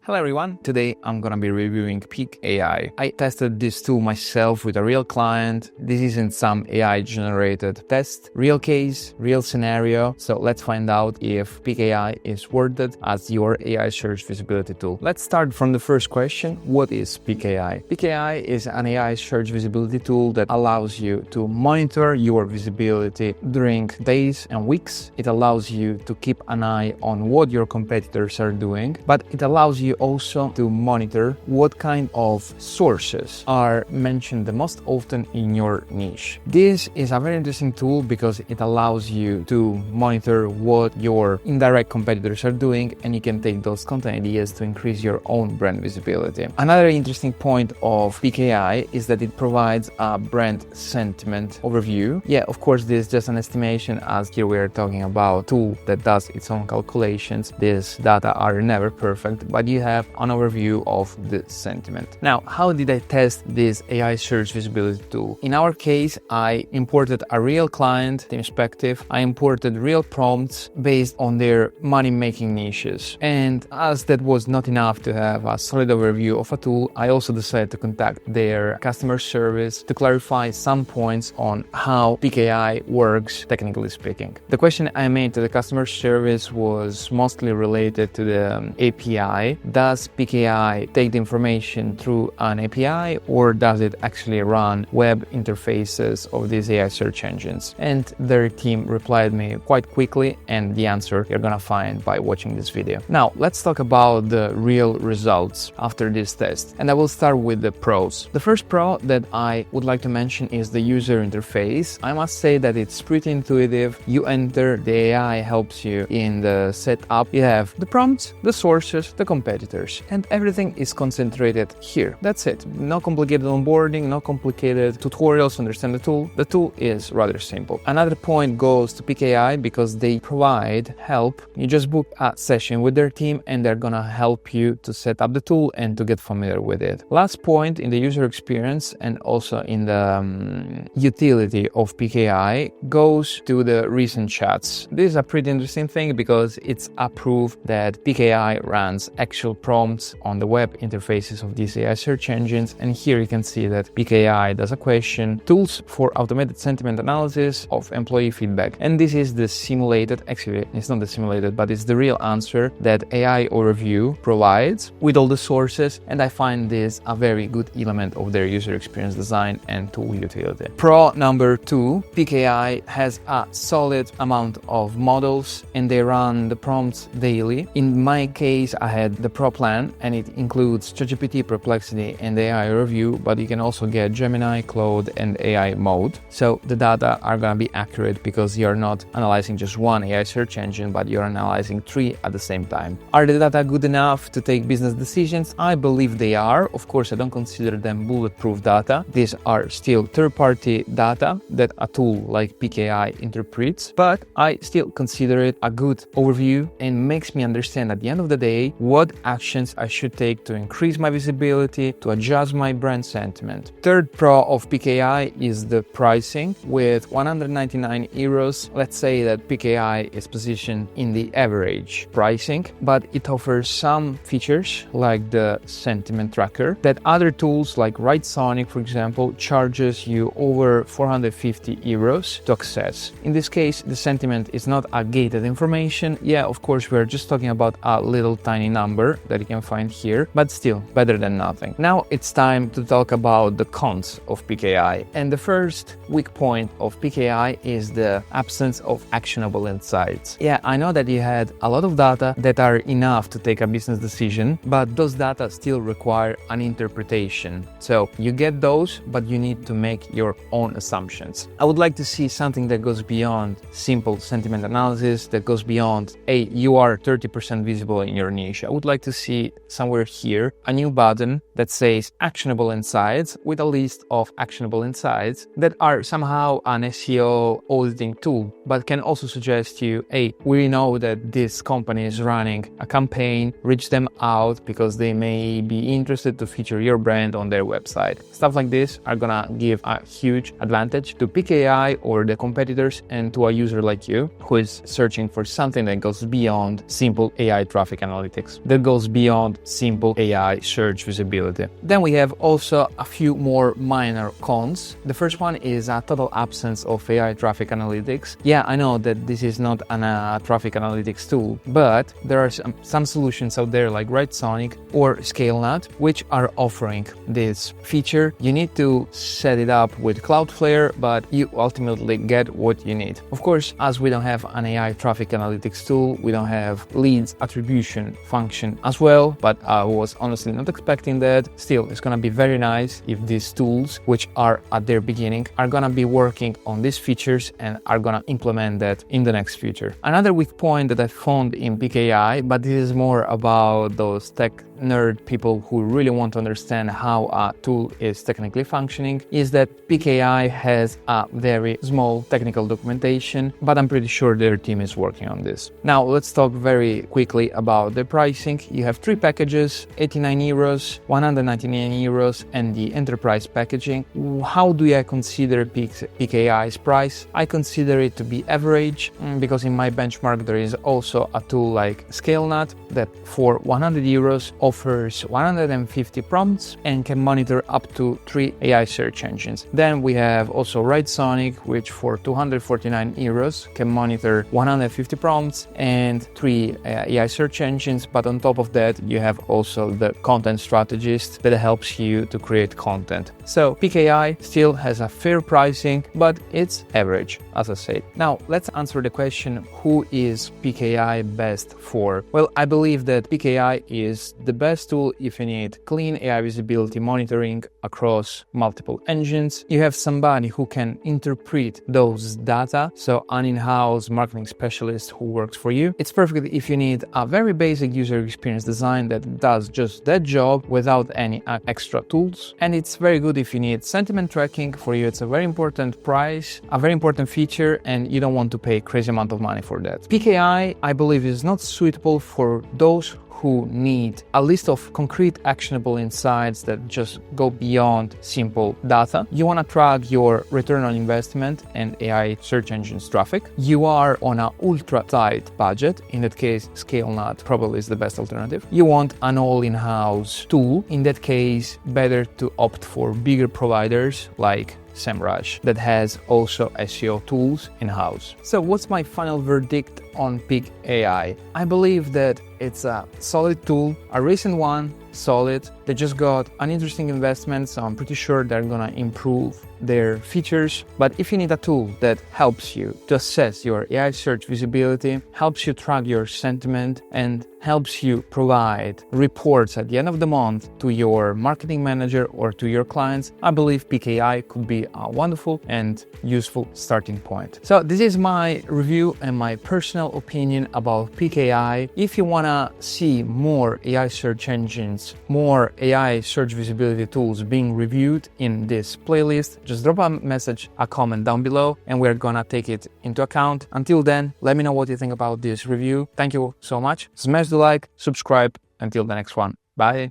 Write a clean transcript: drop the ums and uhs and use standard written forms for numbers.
Hello everyone, today I'm gonna be reviewing Peec AI. I tested this tool myself with a real client. This isn't some AI generated test, real case, real scenario. So let's find out if Peec AI is worth it as your AI search visibility tool. Let's start from the first question. What is Peec AI? Peec AI is an AI search visibility tool that allows you to monitor your visibility during days and weeks. It allows you to keep an eye on what your competitors are doing, but it allows you also to monitor what kind of sources are mentioned the most often in your niche. This is a very interesting tool because it allows you to monitor what your indirect competitors are doing, and you can take those content ideas to increase your own brand visibility. Another interesting point of Peec AI is that it provides a brand sentiment overview. Yeah, of course, this is just an estimation, as here we are talking about a tool that does its own calculations. These data are never perfect, but you have an overview of the sentiment. Now, how did I test this AI search visibility tool? In our case, I imported a real client perspective. I imported real prompts based on their money-making niches. And as that was not enough to have a solid overview of a tool, I also decided to contact their customer service to clarify some points on how Peec AI works, technically speaking. The question I made to the customer service was mostly related to the API. Does Peec AI take the information through an API, or does it actually run web interfaces of these AI search engines? And their team replied me quite quickly, and the answer you're gonna find by watching this video. Now, let's talk about the real results after this test, and I will start with the pros. The first pro that I would like to mention is the user interface. I must say that it's pretty intuitive. You enter, the AI helps you in the setup. You have the prompts, the sources, the competitors, and everything is concentrated here. That's it. No complicated onboarding, no complicated tutorials to understand the tool. The tool is rather simple. Another point goes to Peec AI because they provide help. You just book a session with their team and they're gonna help you to set up the tool and to get familiar with it. Last point in the user experience and also in the utility of Peec AI goes to the recent chats. This is a pretty interesting thing because it's a proof that Peec AI runs actual prompts on the web interfaces of these AI search engines, and here you can see that Peec AI does a question, tools for automated sentiment analysis of employee feedback, and this is the simulated, actually it's not the simulated, but it's the real answer that AI overview provides with all the sources, and I find this a very good element of their user experience design and tool utility. Pro number 2, Peec AI has a solid amount of models and they run the prompts daily. In my case, I had the Pro plan, and it includes ChatGPT, Perplexity, and AI Review, but you can also get Gemini, Claude, and AI Mode. So the data are gonna be accurate because you're not analyzing just one AI search engine, but you're analyzing 3 at the same time. Are the data good enough to take business decisions? I believe they are. Of course, I don't consider them bulletproof data. These are still third-party data that a tool like Peec AI interprets, but I still consider it a good overview and makes me understand at the end of the day what actions I should take to increase my visibility, to adjust my brand sentiment. Third pro of Peec AI is the pricing. With 199 euros, let's say that Peec AI is positioned in the average pricing, but it offers some features like the sentiment tracker that other tools like Sonic, for example, charges you over 450 euros to access. In this case, the sentiment is not a gated information. Yeah, of course, we're just talking about a little tiny number that you can find here, but still better than nothing. Now it's time to talk about the cons of Peec AI. And the first weak point of Peec AI is the absence of actionable insights. Yeah, I know that you had a lot of data that are enough to take a business decision, but those data still require an interpretation. So you get those, but you need to make your own assumptions. I would like to see something that goes beyond simple sentiment analysis, that goes beyond, hey, you are 30% visible in your niche. I would like to see somewhere here a new button that says actionable insights with a list of actionable insights that are somehow an SEO auditing tool, but can also suggest you, hey, we know that this company is running a campaign, reach them out because they may be interested to feature your brand on their website. Stuff like this are gonna give a huge advantage to Peec AI or the competitors and to a user like you who is searching for something that goes beyond simple AI traffic analytics, that goes goes beyond simple AI search visibility. Then we have also a few more minor cons. The first one is a total absence of AI traffic analytics. Yeah, I know that this is not a traffic analytics tool, but there are some solutions out there like Sonic or ScaleNut, which are offering this feature. You need to set it up with Cloudflare, but you ultimately get what you need. Of course, as we don't have an AI traffic analytics tool, we don't have leads attribution function as well, but I was honestly not expecting that. Still, it's gonna be very nice if these tools, which are at their beginning, are gonna be working on these features and are gonna implement that in the next future. Another weak point that I found in Peec AI, but this is more about those tech nerd people who really want to understand how a tool is technically functioning, is that Peec AI has a very small technical documentation, but I'm pretty sure their team is working on this. Now let's talk very quickly about the pricing. You have three packages, 89 euros, 199 euros, and the enterprise packaging. How do I consider Peec AI's price? I consider it to be average because in my benchmark there is also a tool like ScaleNut that for 100 euros offers 150 prompts and can monitor up to 3 AI search engines. Then we have also Sonic, which for 249 euros can monitor 150 prompts and 3 AI search engines, but on top of that you have also the content strategist that helps you to create content. So Peec AI still has a fair pricing, but it's average, as I said. Now let's answer the question, who is Peec AI best for? Well, I believe that Peec AI is the best tool if you need clean AI visibility monitoring across multiple engines. You have somebody who can interpret those data, so an in-house marketing specialist who works for you. It's perfect if you need a very basic user experience design that does just that job without any extra tools. And it's very good if you need sentiment tracking. For you, it's a very important price, a very important feature, and you don't want to pay crazy amount of money for that. Peec AI, I believe, is not suitable for those who need a list of concrete actionable insights that just go beyond simple data. You want to track your return on investment and AI search engines traffic. You are on an ultra tight budget. In that case, ScaleNut probably is the best alternative. You want an all-in-house tool. In that case, better to opt for bigger providers like SEMrush that has also SEO tools in-house. So what's my final verdict on Peec AI? I believe that it's a solid tool, a recent one, solid. They just got an interesting investment, so I'm pretty sure they're gonna improve their features. But if you need a tool that helps you to assess your AI search visibility, helps you track your sentiment, and helps you provide reports at the end of the month to your marketing manager or to your clients, I believe Peec AI could be a wonderful and useful starting point. So this is my review and my personal opinion about Peec AI. If you wanna see more AI search engines, more AI search visibility tools being reviewed in this playlist, just drop a message, a comment down below, and we're gonna take it into account. Until then, let me know what you think about this review. Thank you so much. Smash the like, subscribe. Until the next one. Bye.